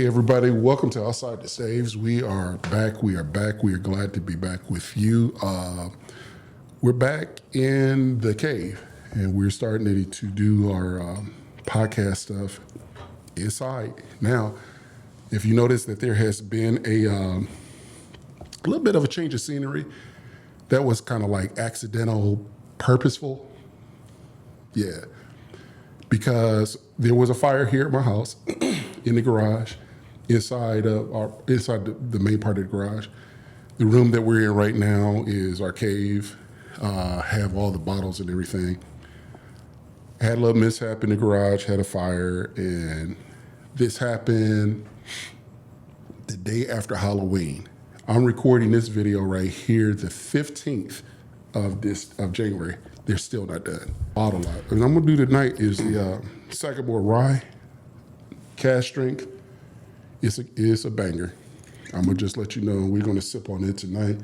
everybody, welcome to Outside the Saves. We are back. We are glad to be back with you. We're back in the cave, and we're starting to do our podcast stuff inside. Now, if you notice that there has been a little bit of a change of scenery, that was kind of like accidental, purposeful. Yeah. Because there was a fire here at my house in the garage, inside the main part of the garage. The room that we're in right now is our cave, have all the bottles and everything. Had a little mishap in the garage, had a fire, and this happened the day after Halloween. I'm recording this video right here, the 15th of January. They're still not done. Bottle lot. And I'm gonna do tonight is the Sagamore Rye, cash strength. It's a banger. I'm gonna just let you know we're gonna sip on it tonight.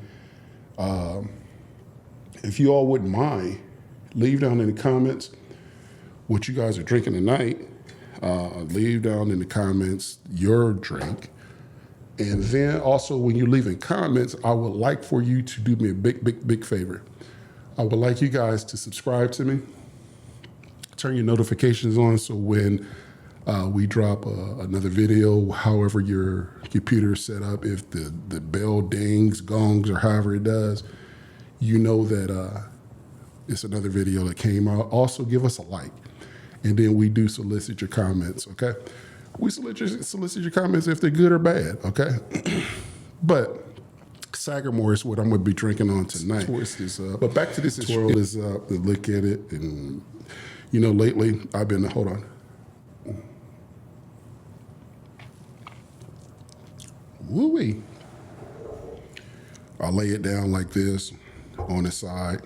If you all wouldn't mind, leave down in the comments what you guys are drinking tonight. Leave down in the comments your drink. And then also when you leave in comments, I would like for you to do me a big favor. I would like you guys to subscribe to me, turn your notifications on so when we drop another video, however your computer is set up, if the bell dings, gongs, or however it does, you know that it's another video that came out. Also, give us a like, and then we do solicit your comments, okay? We solicit your comments if they're good or bad, okay? But Sagamore is what I'm going to be drinking on tonight. Twist this up. But back to this, twirl this up and look at it. And, you know, lately I've been, hold on. Woo-wee. I'll lay it down like this on the side.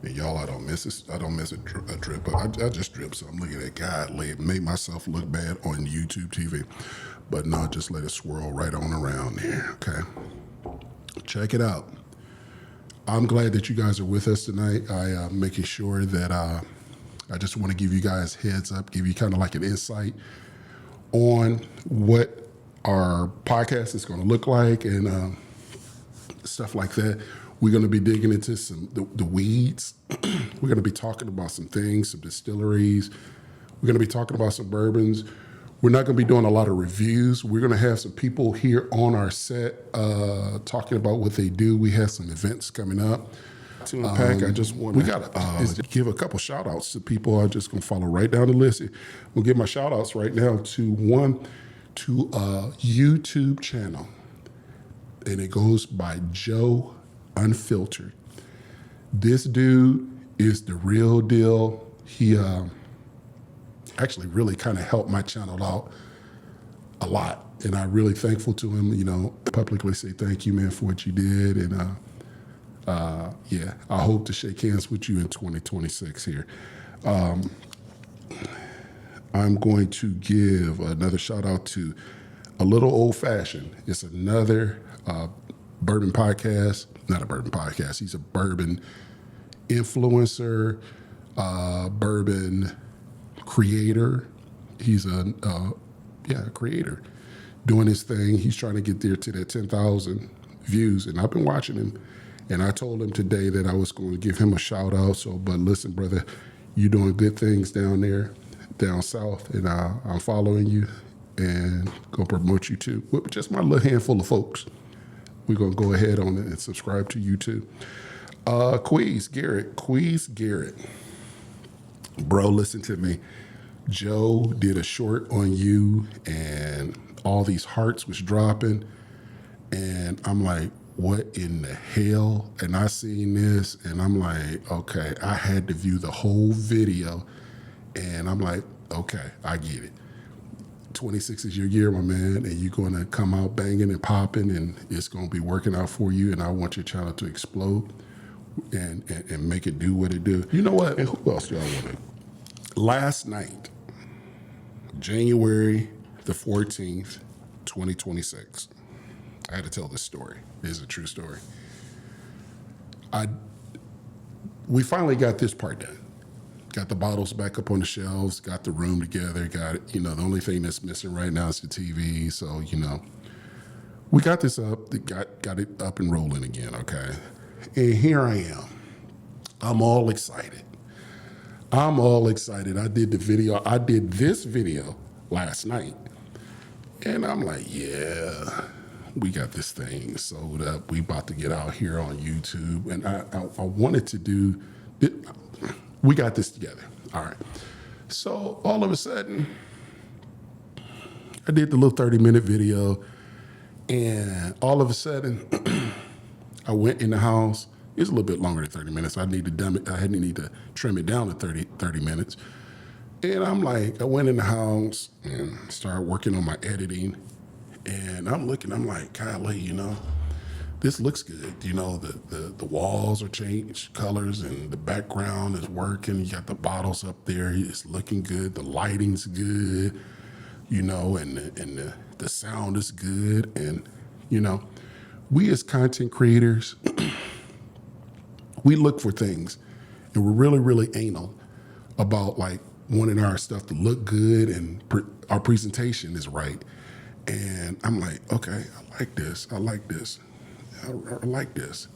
And y'all, I don't miss it. I don't miss a drip. I just drip some. Look at that. God, make myself look bad on YouTube TV. But no, just let it swirl right on around there, okay? Check it out. I'm glad that you guys are with us tonight. I'm making sure that I just want to give you guys heads up, give you kind of like an insight on what our podcast is going to look like and stuff like that. We're going to be digging into the weeds. We're going to be talking about some things, some distilleries. We're going to be talking about some bourbons. We're not going to be doing a lot of reviews. We're going to have some people here on our set talking about what they do. We have some events coming up. To unpack, I just want to give a couple shout outs to people. I'm just going to follow right down the list. We'll give my shout outs right now to a YouTube channel, and it goes by Joe Unfiltered. This dude is the real deal. He actually really kind of helped my channel out a lot, and I'm really thankful to him. You know, publicly say thank you, man, for what you did, and yeah, I hope to shake hands with you in 2026 here. I'm going to give another shout out to A Little Old Fashioned. It's another bourbon podcast. Not a bourbon podcast. He's a bourbon influencer, bourbon creator. He's a creator doing his thing. He's trying to get there to that 10,000 views, and I've been watching him. And I told him today that I was going to give him a shout out. So, but listen, brother, you're doing good things down there, down south, and I'm following you and gonna promote you too. With just my little handful of folks. We're going to go ahead on it and subscribe to you too. Queez Garrett. Bro, listen to me. Joe did a short on you and all these hearts was dropping. And I'm like, what in the hell? And I seen this and I'm like, okay, I had to view the whole video. And I'm like, okay, I get it. 26 is your year, my man, and you're going to come out banging and popping, and it's going to be working out for you, and I want your channel to explode and make it do what it do. You know what? And who else do I want to? Last night, January the 14th, 2026, I had to tell this story. This is a true story. We finally got this part done. Got the bottles back up on the shelves, got the room together, got it. The only thing that's missing right now is the TV. So, we got this up, got it up and rolling again, okay? And here I am. I'm all excited. I did this video last night. And I'm like, yeah, we got this thing sold up. We about to get out here on YouTube. And I wanted to do, we got this together. All right. So all of a sudden, I did the little 30-minute video. And all of a sudden, I went in the house. It's a little bit longer than 30 minutes. I need to trim it down to 30 minutes. And I'm like, I went in the house and started working on my editing. And I'm like, golly, this looks good. The walls are changed colors and the background is working. You got the bottles up there. It's looking good. The lighting's good, and the sound is good. And, we as content creators, we look for things, and we're really, really anal about like wanting our stuff to look good and our presentation is right. And I'm like, okay, I like this. I like this. I like this.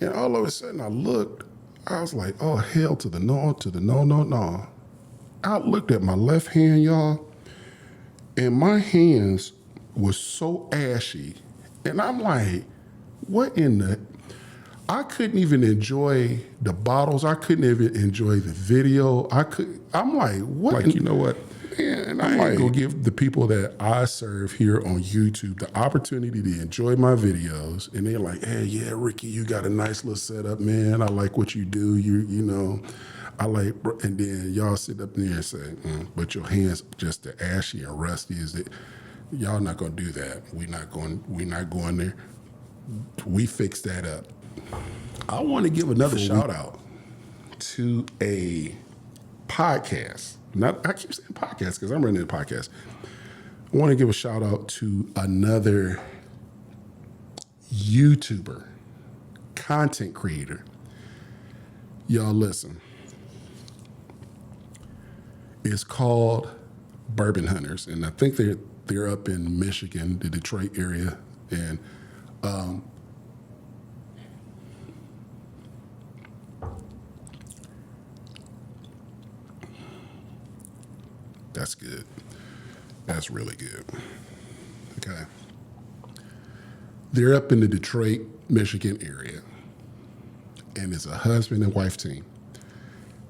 And all of a sudden I looked, I was like, oh, hell to the no. I looked at my left hand, y'all, and my hands was so ashy. And I'm like, what in the... I couldn't even enjoy the bottles. I couldn't even enjoy the video. I'm like, what? Like, you know what? Man, I ain't gonna give the people that I serve here on YouTube the opportunity to enjoy my videos. And they're like, hey, yeah, Ricky, you got a nice little setup, man. I like what you do. I like, and then y'all sit up there and say, but your hands just as ashy and rusty as it. Y'all not gonna do that. We're not going there. We fix that up. I want to give another shout out to a podcast. I keep saying podcast because I'm running a podcast. I want to give a shout out to another YouTuber, content creator. Y'all listen. It's called Bourbon Hunters, and I think they're up in Michigan, the Detroit area, and that's good. That's really good. Okay. They're up in the Detroit, Michigan area. And it's a husband and wife team.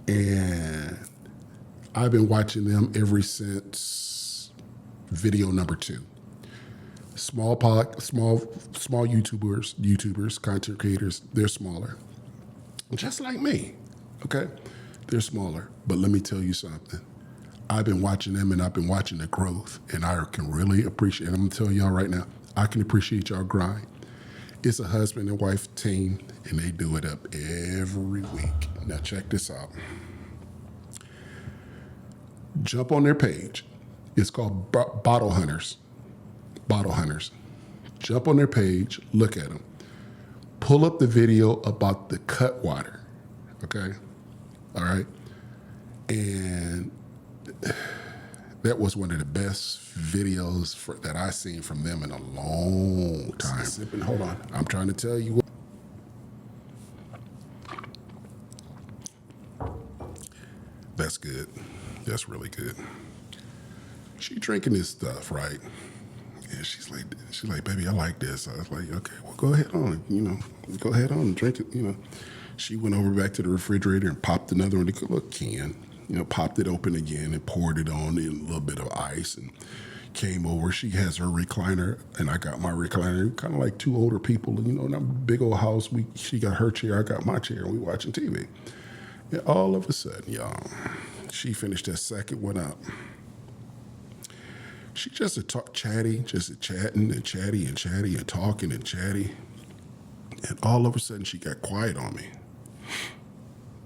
And I've been watching them ever since video number 2. Small YouTubers, content creators, they're smaller. Just like me. Okay? They're smaller. But let me tell you something. I've been watching them and I've been watching the growth, and I can really appreciate, and I'm gonna tell y'all right now, I can appreciate y'all grind. It's a husband and wife team, and they do it up every week. Now check this out. Jump on their page. It's called Bottle Hunters. Bottle Hunters. Jump on their page, look at them. Pull up the video about the cut water, okay? All right? And that was one of the best videos that I've seen from them in a long time. Hold on. I'm trying to tell you what. That's good. That's really good. She drinking this stuff, right? And she's like, baby, I like this. I was like, okay, well, go ahead on, go ahead on and drink it, She went over back to the refrigerator and popped another one, a little can. Popped it open again and poured it on in a little bit of ice and came over. She has her recliner and I got my recliner, kind of like two older people, in a big old house. She got her chair, I got my chair, and we watching TV. And all of a sudden, y'all, she finished that second one up. She just chatting and chatty and talking and chatty. And all of a sudden she got quiet on me.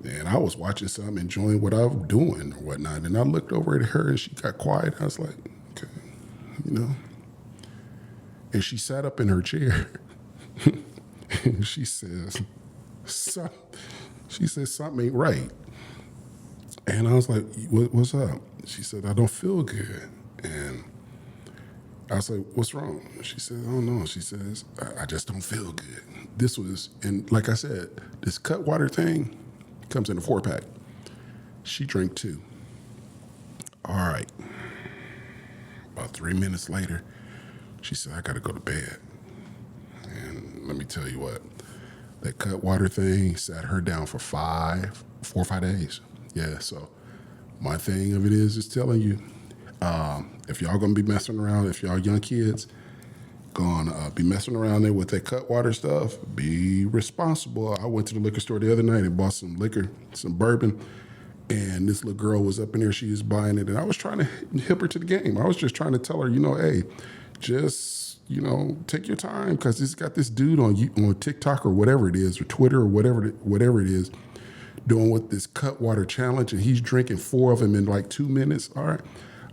And I was watching something, enjoying what I was doing or whatnot. And I looked over at her and she got quiet. I was like, okay, And she sat up in her chair. And she says, something ain't right. And I was like, what's up? She said, I don't feel good. And I was like, what's wrong? She said, I don't know. She says, I just don't feel good. This was, and like I said, this cut water thing comes in a 4-pack. She drank 2. All right. About 3 minutes later, she said, I got to go to bed. And let me tell you what, that cut water thing sat her down for 4 or 5 days. Yeah, so my thing of it is telling you, if y'all gonna be messing around, if y'all young kids gonna be messing around there with that cut water stuff, be responsible. I went to the liquor store the other night and bought some liquor, some bourbon, and this little girl was up in there. She was buying it, and I was trying to hip her to the game. I was just trying to tell her, hey, just take your time, because it's got this dude on TikTok or whatever it is, or Twitter or whatever it is, doing with this cut water challenge, and he's drinking 4 of them in like 2 minutes. All right.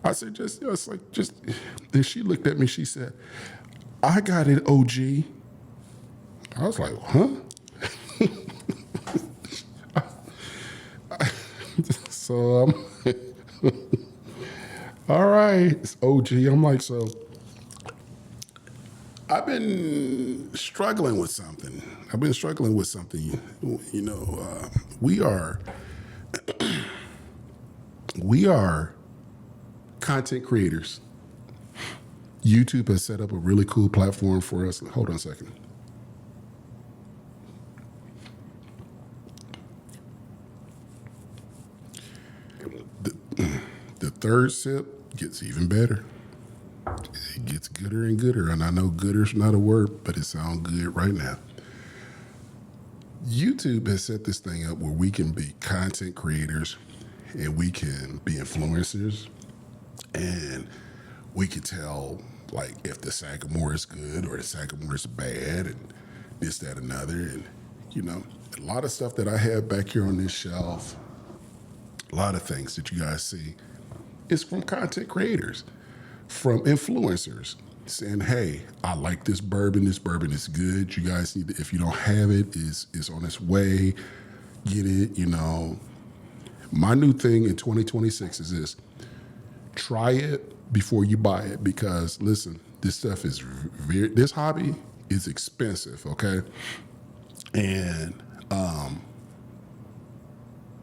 I said, just, and she looked at me, she said, I got it, OG. I was like, huh? So, all right, it's OG. I'm like, so I've been struggling with something. We are content creators. YouTube has set up a really cool platform for us. Hold on a second. The third sip gets even better. It gets gooder and gooder. And I know gooder's not a word, but it sounds good right now. YouTube has set this thing up where we can be content creators and we can be influencers, and we can tell like if the Sagamore is good or the Sagamore is bad, and this, that, another. And a lot of stuff that I have back here on this shelf, a lot of things that you guys see is from content creators, from influencers saying, hey, I like this bourbon. This bourbon is good. You guys need to, if you don't have it, is on its way. Get it, My new thing in 2026 is this. Try it before you buy it, because listen, this stuff is this hobby is expensive, okay? And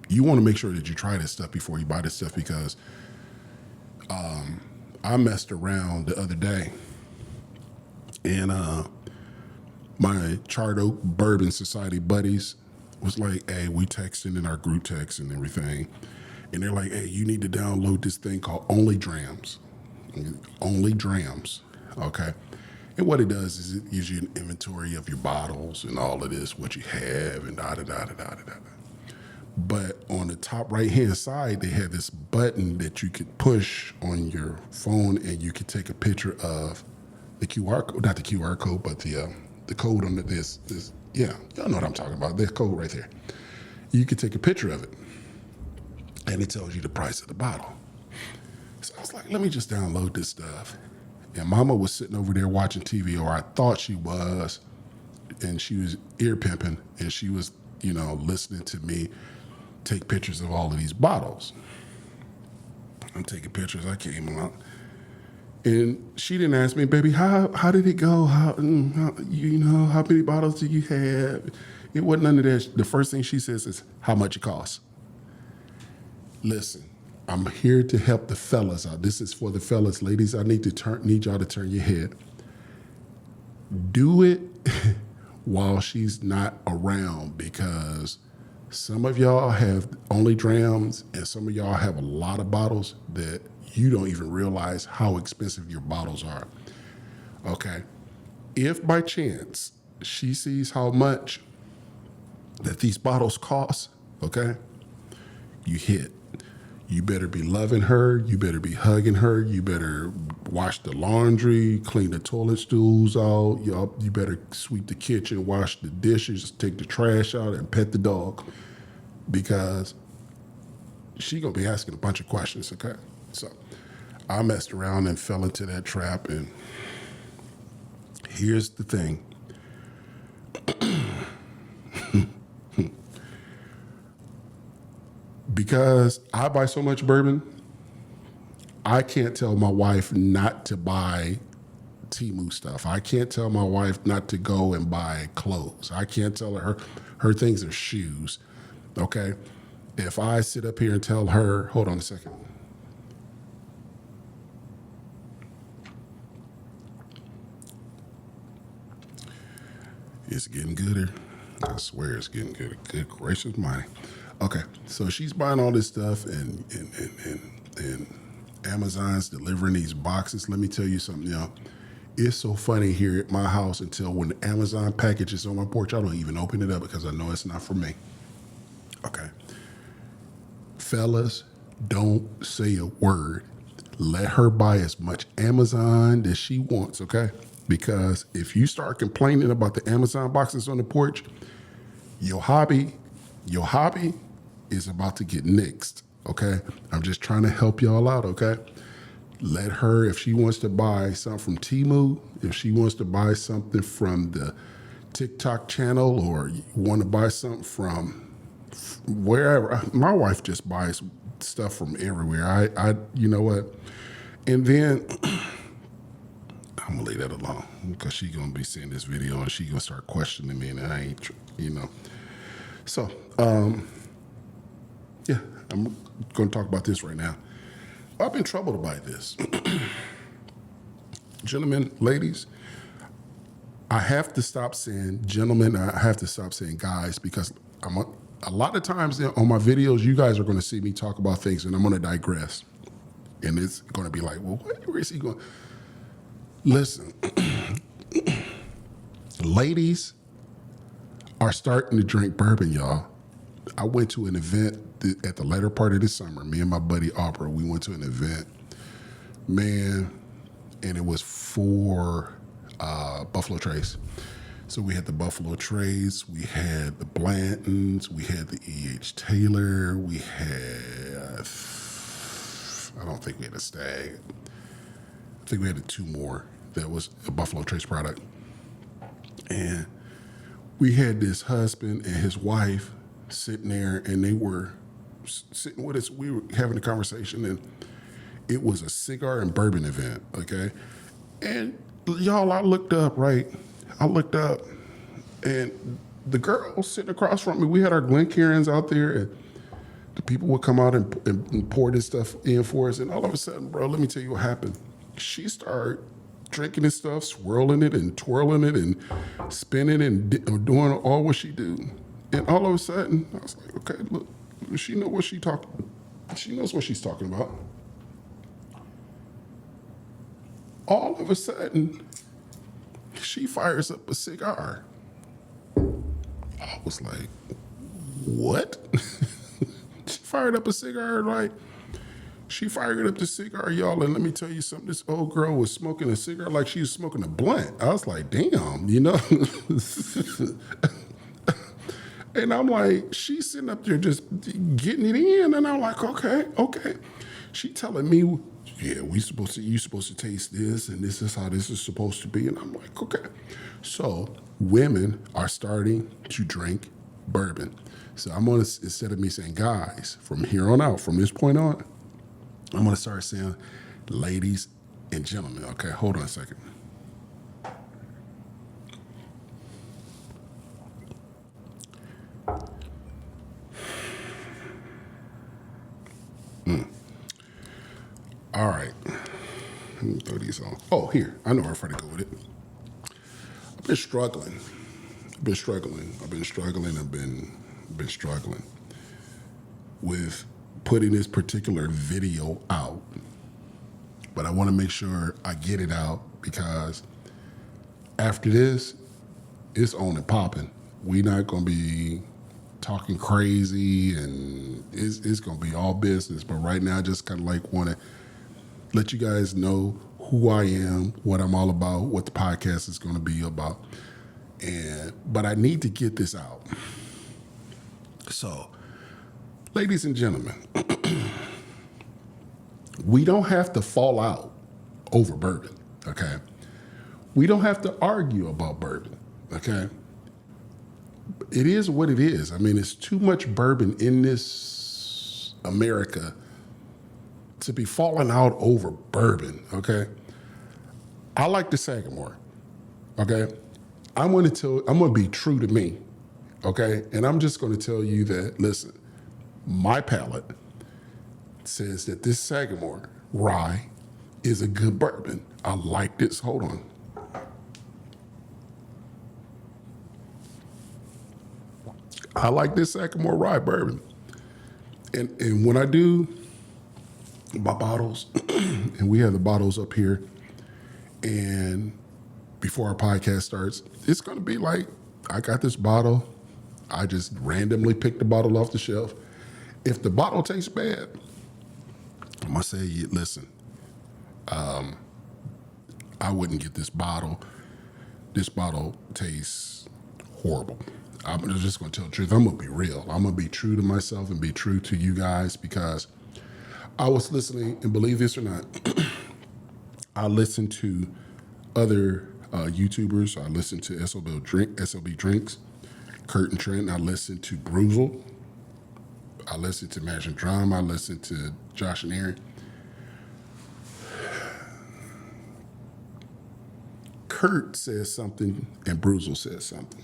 you want to make sure that you try this stuff before you buy this stuff, because I messed around the other day, and my Charred Oak Bourbon Society buddies was like, hey, we texting in our group text and everything, and they're like, hey, you need to download this thing called Only Drams. Only Drams, okay? And what it does is it gives you an inventory of your bottles and all of this, what you have, and da-da-da-da-da-da-da. But on the top right-hand side, they have this button that you could push on your phone, and you could take a picture of the QR code, not the QR code, but the code under this. Yeah, y'all know what I'm talking about. This code right there. You could take a picture of it, and it tells you the price of the bottle. So I was like, let me just download this stuff. And Mama was sitting over there watching TV, or I thought she was, and she was ear pimping, and she was, listening to me take pictures of all of these bottles. I'm taking pictures. I came out, and she didn't ask me, baby, how did it go? How many bottles do you have? It wasn't none of that. The first thing she says is, how much it costs. Listen, I'm here to help the fellas out. This is for the fellas. Ladies, I need y'all to turn your head. Do it while she's not around, because some of y'all have only drams, and some of y'all have a lot of bottles that you don't even realize how expensive your bottles are. Okay? If by chance she sees how much that these bottles cost, okay, you hit. You better be loving her. You better be hugging her. You better wash the laundry, clean the toilet stools out. You better sweep the kitchen, wash the dishes, take the trash out, and pet the dog, because she gonna be asking a bunch of questions, okay? So I messed around and fell into that trap, and here's the thing. Because I buy so much bourbon, I can't tell my wife not to buy Temu stuff. I can't tell my wife not to go and buy clothes. I can't tell her things are shoes. Okay? If I sit up here and tell her, hold on a second. It's getting gooder. I swear it's getting gooder. Good gracious mine. Okay, so she's buying all this stuff and Amazon's delivering these boxes. Let me tell you something, y'all. It's so funny here at my house until when the Amazon package is on my porch, I don't even open it up because I know it's not for me. Okay. Fellas, don't say a word. Let her buy as much Amazon as she wants, okay? Because if you start complaining about the Amazon boxes on the porch, your hobby is about to get nixed, okay? I'm just trying to help y'all out, okay? Let her, if she wants to buy something from Temu, if she wants to buy something from the TikTok channel, or you want to buy something from wherever. My wife just buys stuff from everywhere. I you know what? And then I'm gonna leave that alone because she's gonna be seeing this video and she's gonna start questioning me, and I ain't, you know. So, yeah, I'm gonna talk about this right now. I've been troubled by this. Gentlemen, ladies, I have to stop saying gentlemen. I have to stop saying guys because a lot of times on my videos, you guys are going to see me talk about things and I'm going to digress. And it's going to be like, well, where is he going? Listen, ladies are starting to drink bourbon, y'all. I went to an event at the latter part of the summer. Me and my buddy Opera, we went to an event, man, and it was for Buffalo Trace. So we had the Buffalo Trace, we had the Blantons, we had the E.H. Taylor, we had, I don't think we had a Stag. I think we had two more that was a Buffalo Trace product. And we had this husband and his wife sitting there, and they were sitting with us. We were having a conversation, and it was a cigar and bourbon event, okay? And y'all, I looked up, right? I looked up, and the girl sitting across from me, we had our Glencairns out there, and the people would come out and pour this stuff in for us. And all of a sudden, bro, let me tell you what happened. She started drinking this stuff, swirling it and twirling it and spinning and doing all what she do. And all of a sudden, I was like, okay, look, she knows what she knows what she's talking about. All of a sudden, she fires up a cigar. I was like, what? She fired up a cigar, like, she fired up the cigar, y'all, and let me tell you something. This old girl was smoking a cigar like she was smoking a blunt. I was like, damn, you know? And I'm like, she's sitting up there just getting it in, and I'm like, okay. She telling me, yeah, you supposed to taste this, and this is how this is supposed to be. And I'm like, okay. So women are starting to drink bourbon. So I'm gonna, instead of me saying guys, from here on out, from this point on, I'm gonna start saying ladies and gentlemen. Okay, hold on a second. All right. Let me throw these on. Oh, here. I know where to go with it. I've been struggling. I've been struggling with putting this particular video out. But I want to make sure I get it out because after this, it's on and popping. We're not going to be talking crazy, and it's going to be all business. But right now, I just kind of like want to let you guys know who I am, what I'm all about, what the podcast is going to be about. But I need to get this out. So, ladies and gentlemen, we don't have to fall out over bourbon, okay? We don't have to argue about bourbon, okay? It is what it is. I mean, it's too much bourbon in this America to be falling out over bourbon, okay? I like the Sagamore, okay? I'm gonna be true to me, okay? And I'm just gonna tell you that, listen, my palate says that this Sagamore rye is a good bourbon. I like this. Hold on. I like this Sagamore rye bourbon. And when I do my bottles, and we have the bottles up here, and before our podcast starts, it's going to be like, I got this bottle. I just randomly picked the bottle off the shelf. If the bottle tastes bad, I'm going to say, listen, I wouldn't get this bottle. This bottle tastes horrible. I'm just going to tell the truth. I'm going to be real. I'm going to be true to myself and be true to you guys, because I was listening, and believe this or not, I listened to other YouTubers. I listened to SLB Drinks, Kurt and Trent. I listened to Bruzel. I listened to Mash and Drum. I listened to Josh and Aaron. Kurt says something and Bruzel says something.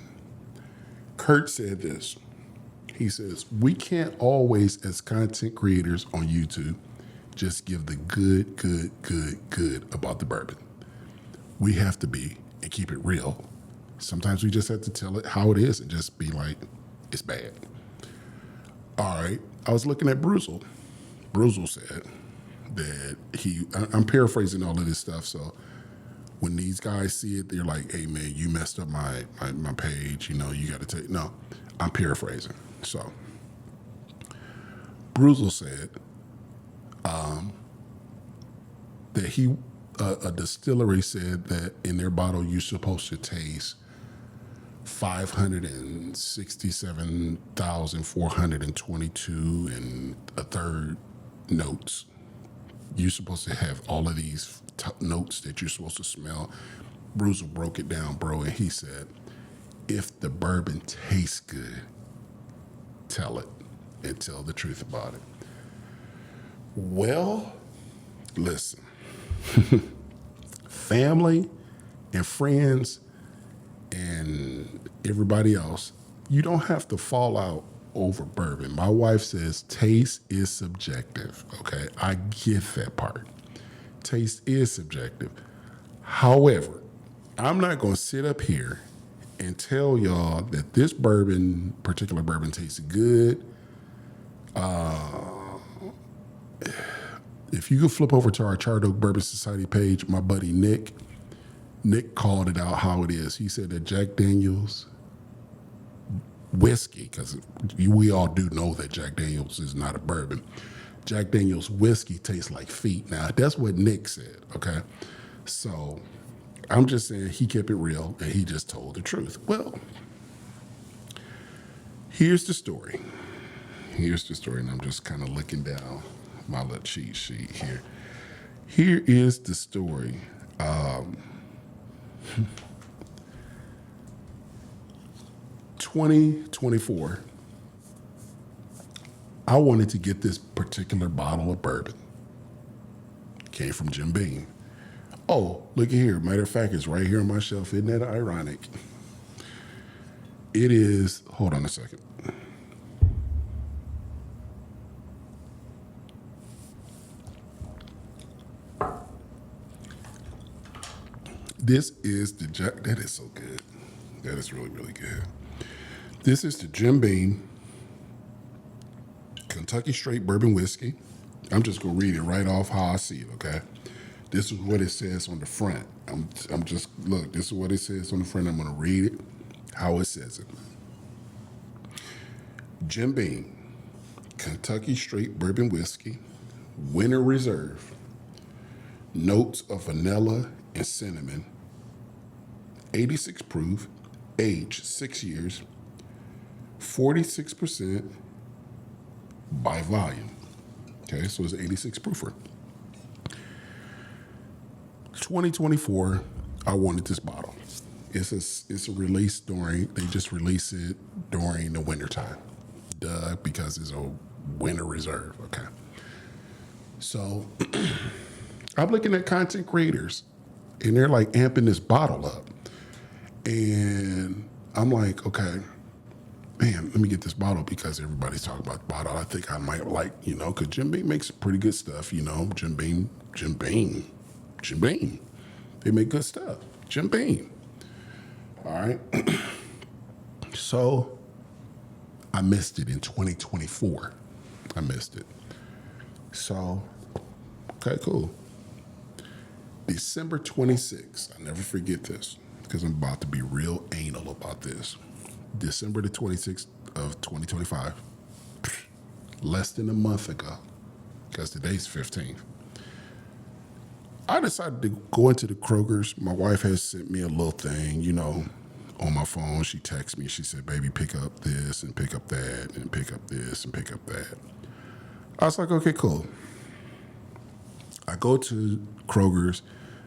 Kurt said this. He says, we can't always, as content creators on YouTube, just give the good about the bourbon. We have to be and keep it real. Sometimes we just have to tell it how it is and just be like, it's bad. All right. I was looking at Bruzel. Bruzel said that I'm paraphrasing all of this stuff, so when these guys see it, they're like, hey, man, you messed up my page. You know, you got to take. No, I'm paraphrasing. So, Bruzel said that a distillery said that in their bottle, you're supposed to taste 567,422 and a third notes. You're supposed to have all of these notes that you're supposed to smell. Bruzel broke it down, bro, and he said, if the bourbon tastes good, tell it and tell the truth about it. Well, listen, family and friends and everybody else, you don't have to fall out over bourbon. My wife says taste is subjective, okay? I get that part. Taste is subjective. However, I'm not going to sit up here and tell y'all that this particular bourbon tastes good. If you could flip over to our Charred Oak Bourbon Society page, my buddy Nick called it out how it is. He said that Jack Daniel's whiskey, because we all do know that Jack Daniel's is not a bourbon. Jack Daniel's whiskey tastes like feet. Now, that's what Nick said, okay? So I'm just saying he kept it real and he just told the truth. Well, here's the story. And I'm just kind of looking down my little cheat sheet here. Here is the story. 2024, I wanted to get this particular bottle of bourbon. Came from Jim Beam. Oh, look at here. Matter of fact, it's right here on my shelf. Isn't that ironic? It is, hold on a second. This is that is so good. That is really, really good. This is the Jim Beam Kentucky Straight Bourbon Whiskey. I'm just going to read it right off how I see it, okay? This is what it says on the front. Look, this is what it says on the front. I'm going to read it how it says it. Jim Beam Kentucky Straight Bourbon Whiskey, Winter Reserve. Notes of vanilla and cinnamon. 86 proof, age 6 years, 46% by volume. Okay, so it's 86 proofer. 2024, I wanted this bottle. It's a release they just release it during the wintertime. Duh, because it's a Winter Reserve. Okay. So I'm looking at content creators and they're like amping this bottle up. And I'm like, okay, man, let me get this bottle because everybody's talking about the bottle. I think I might like, because Jim Beam makes pretty good stuff, Jim Beam. They make good stuff. Jim Beam. All right. So I missed it in 2024. I missed it. So, okay, cool. December 26th. I'll never forget this because I'm about to be real anal about this. December the 26th of 2025. Less than a month ago, because today's 15th. I decided to go into the Kroger's. My wife has sent me a little thing, on my phone. She texted me. She said, baby, pick up this and pick up that and pick up this and pick up that. I was like, okay, cool. I go to Kroger's.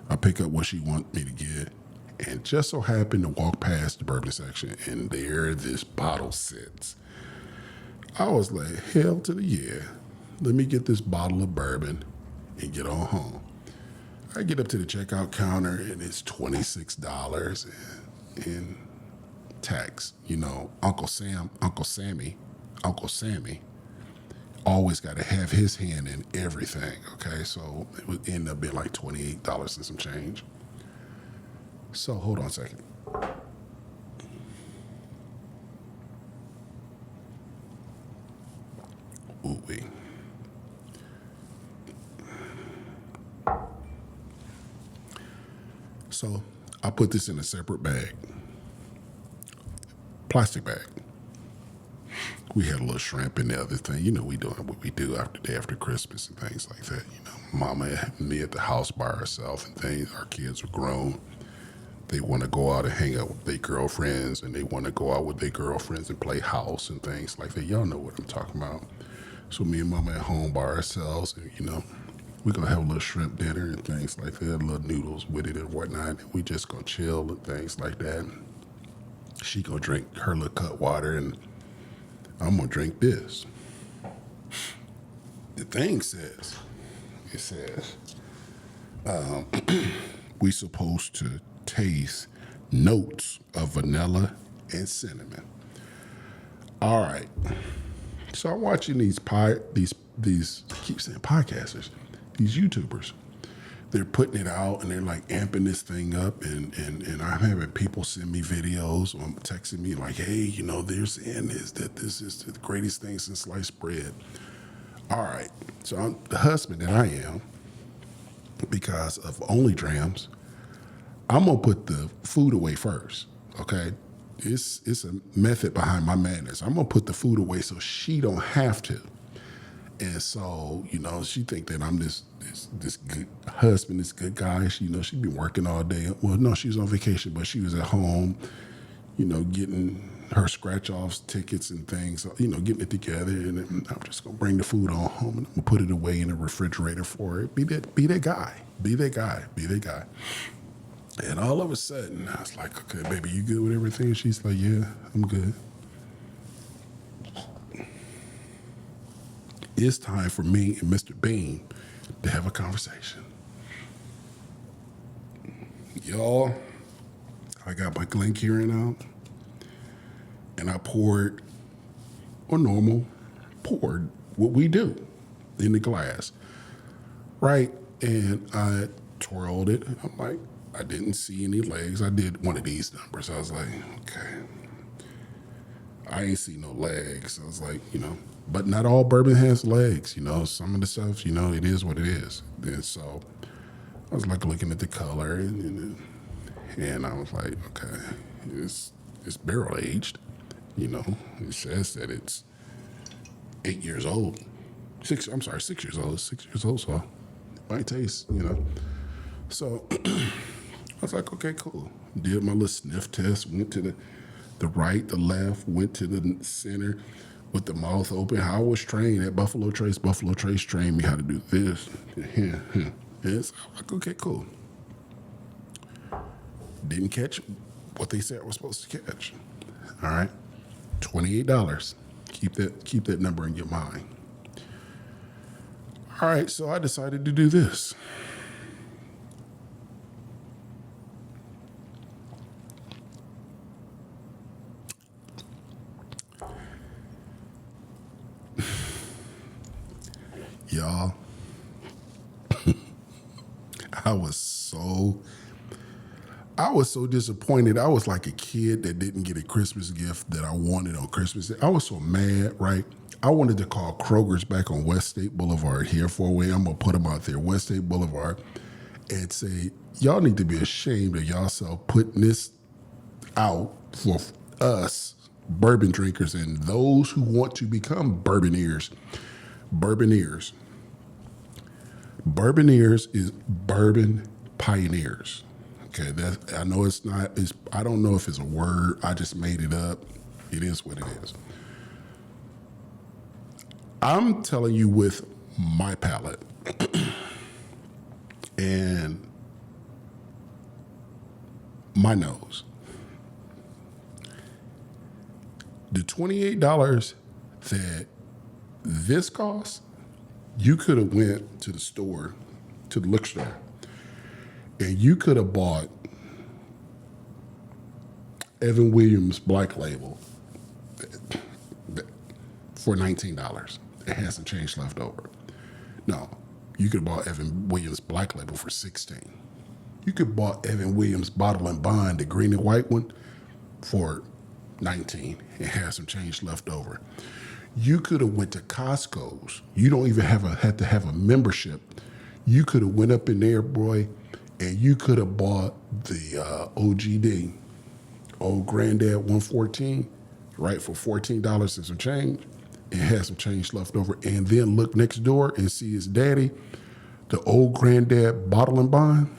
I pick up what she wants me to get. And just so happened to walk past the bourbon section, and there this bottle sits. I was like, hell to the yeah. Let me get this bottle of bourbon and get on home. I get up to the checkout counter, and it's $26 in tax. Uncle Sammy always got to have his hand in everything, okay? So it would end up being like $28 and some change. So hold on a second. Ooh wee. So I put this in a separate bag, plastic bag. We had a little shrimp and the other thing. We doing what we do day after Christmas and things like that. Mama and me at the house by ourselves and things. Our kids were grown. They want to go out and hang out with their girlfriends, and they want to go out with their girlfriends and play house and things like that. Y'all know what I'm talking about. So me and Mama at home by ourselves, and we're going to have a little shrimp dinner and things like that, little noodles with it and whatnot. And we just going to chill and things like that. She going to drink her little cut water, and I'm going to drink this. The thing says, we supposed to taste notes of vanilla and cinnamon. All right. So I'm watching these I keep saying podcasters, these YouTubers. They're putting it out and they're like amping this thing up, and I'm having people send me videos or texting me like, hey, they're saying this is the greatest thing since sliced bread. All right. So I'm the husband that I am, because of Only Drams, I'm gonna put the food away first, okay? It's a method behind my madness. I'm gonna put the food away so she don't have to. And so, she think that I'm this good husband, this good guy. She been working all day. Well, no, she was on vacation, but she was at home, getting her scratch-offs tickets and things, getting it together. And I'm just gonna bring the food on home and I'm gonna put it away in the refrigerator for her. Be that guy. And all of a sudden, I was like, okay, baby, you good with everything? She's like, yeah, I'm good. It's time for me and Mr. Bean to have a conversation. Y'all, I got my Glencairn out, and I poured what we do in the glass, right? And I twirled it. I'm like, I didn't see any legs. I did one of these numbers. I was like, okay. I ain't see no legs. I was like, but not all bourbon has legs. Some of the stuff, it is what it is. And so I was like looking at the color, and I was like, okay, it's barrel aged. It says that it's 8 years old. 6 years old. 6 years old, so it might taste, So I was like, okay, cool. Did my little sniff test, went to the right, the left, went to the center with the mouth open. How I was trained at Buffalo Trace. Buffalo Trace trained me how to do this. And so I'm like, okay, cool. Didn't catch what they said I was supposed to catch. All right. $28. Keep that number in your mind. All right, so I decided to do this. Y'all, I was so I was so disappointed. I was like a kid that didn't get a Christmas gift that I wanted on Christmas Day. I was so mad, right? I wanted to call Kroger's back on West State Boulevard here for a way. I'm going to put them out there, West State Boulevard, and say, y'all need to be ashamed of yourself putting this out for us, bourbon drinkers, and those who want to become bourbonniers. Bourbonniers. Bourbonniers is bourbon pioneers. Okay, that I know it's not. It's I don't know if it's a word. I just made it up. It is what it is. I'm telling you with my palate and my nose. The $28 that this costs, you could have went to the store, to the liquor store, and you could have bought Evan Williams Black Label for $19. It has some change left over. No, you could have bought Evan Williams Black Label for $16. You could have bought Evan Williams Bottle and Bond, the green and white one, for $19. It has some change left over. You could have went to Costco's. You don't even had to have a membership. You could have went up in there, boy, and you could have bought the OGD, Old Granddad 114, right, for $14 and some change. It has some change left over. And then look next door and see his daddy, the Old Granddad Bottle and Bond,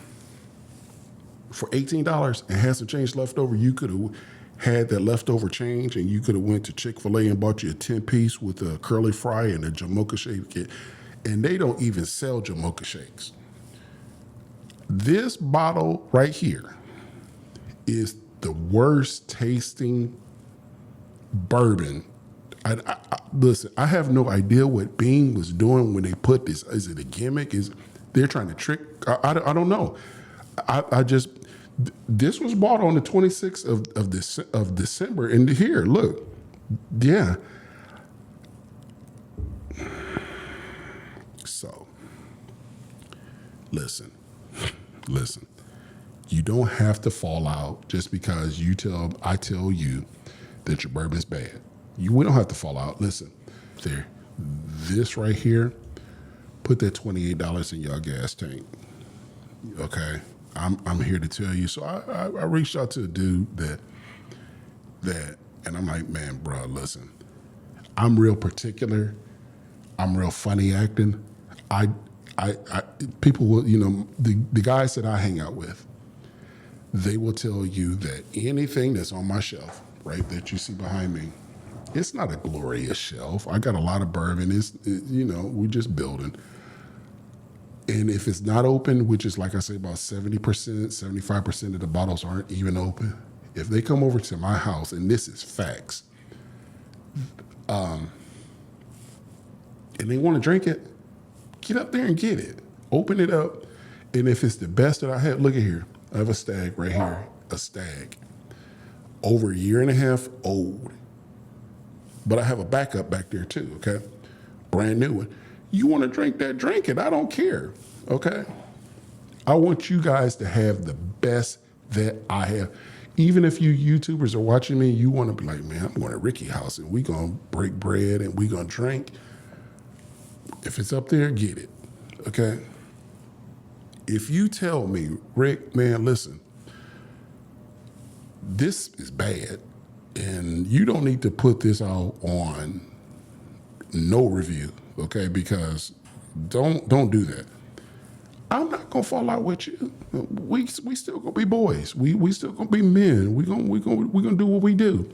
for $18 and has some change left over. You could have had that leftover change and you could have went to Chick-fil-A and bought you a 10-piece with a curly fry and a Jamocha shake. And they don't even sell Jamocha shakes. This bottle right here is the worst tasting bourbon. Listen, I have no idea what Beam was doing when they put this. Is it a gimmick? Is they're trying to trick? I don't know. I just, this was bought on the 26th of December. And here, look, yeah. So, listen. You don't have to fall out just because I tell you that your bourbon's bad. We don't have to fall out. Listen, there, this right here, put that $28 in your gas tank. Okay, I'm here to tell you. So I reached out to a dude that, and I'm like, man, bro, listen, I'm real particular. I'm real funny acting. People will, the guys that I hang out with, they will tell you that anything that's on my shelf, right, that you see behind me, it's not a glorious shelf. I got a lot of bourbon. We're just building. And if it's not open, which is like I say, about 70%, 75% of the bottles aren't even open. If they come over to my house, and this is facts, and they want to drink it, get up there and get it. Open it up. And if it's the best that I have, look at here. I have a stag right here, a stag. Over a year and a half old. But I have a backup back there too, okay? Brand new one. You want to drink that, drink it. I don't care, okay? I want you guys to have the best that I have. Even if you YouTubers are watching me, you want to be like, man, I'm going to Ricky's house and we're going to break bread and we're going to drink. If it's up there, get it, okay? If you tell me, Rick, man, listen, this is bad and you don't need to put this out on no review, okay? Because don't do that. I'm not gonna fall out with you. We still gonna be boys. We still gonna be men. We gonna do what we do.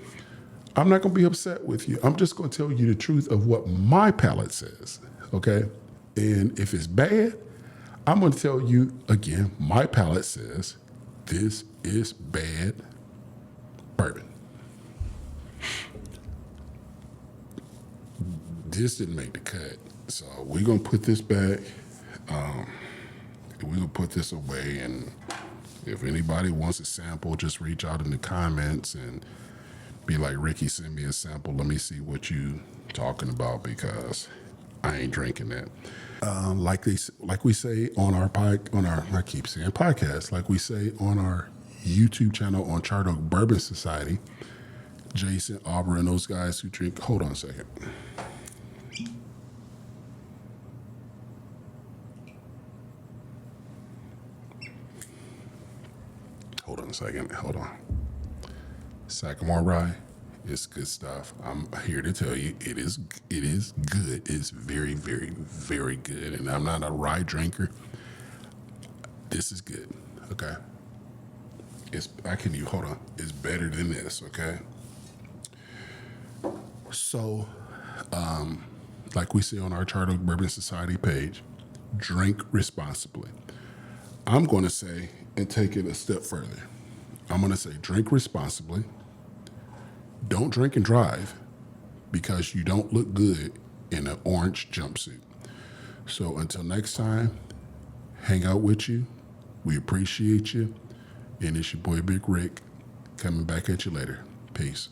I'm not gonna be upset with you. I'm just gonna tell you the truth of what my palate says, okay? And if it's bad, I'm gonna tell you again, my palate says this is bad bourbon. This didn't make the cut. So we're gonna put this back. We're gonna put this away, and if anybody wants a sample, just reach out in the comments and be like, Ricky, send me a sample. Let me see what you talking about, because I ain't drinking that. Like we say on our I keep saying podcast, like we say on our YouTube channel on Charter Oak Bourbon Society, Jason, Aubrey, and those guys who drink. Hold on a second. Hold on a second. Hold on. Sycamore Rye, it's good stuff. I'm here to tell you it is good. It's very, very, very good. And I'm not a rye drinker. This is good. Okay. Hold on. It's better than this, okay? So, like we say on our Charter Oak Bourbon Society page, drink responsibly. I'm going to say and take it a step further. I'm going to say drink responsibly. Don't drink and drive, because you don't look good in an orange jumpsuit. So until next time, hang out with you. We appreciate you. And it's your boy Big Rick coming back at you later. Peace.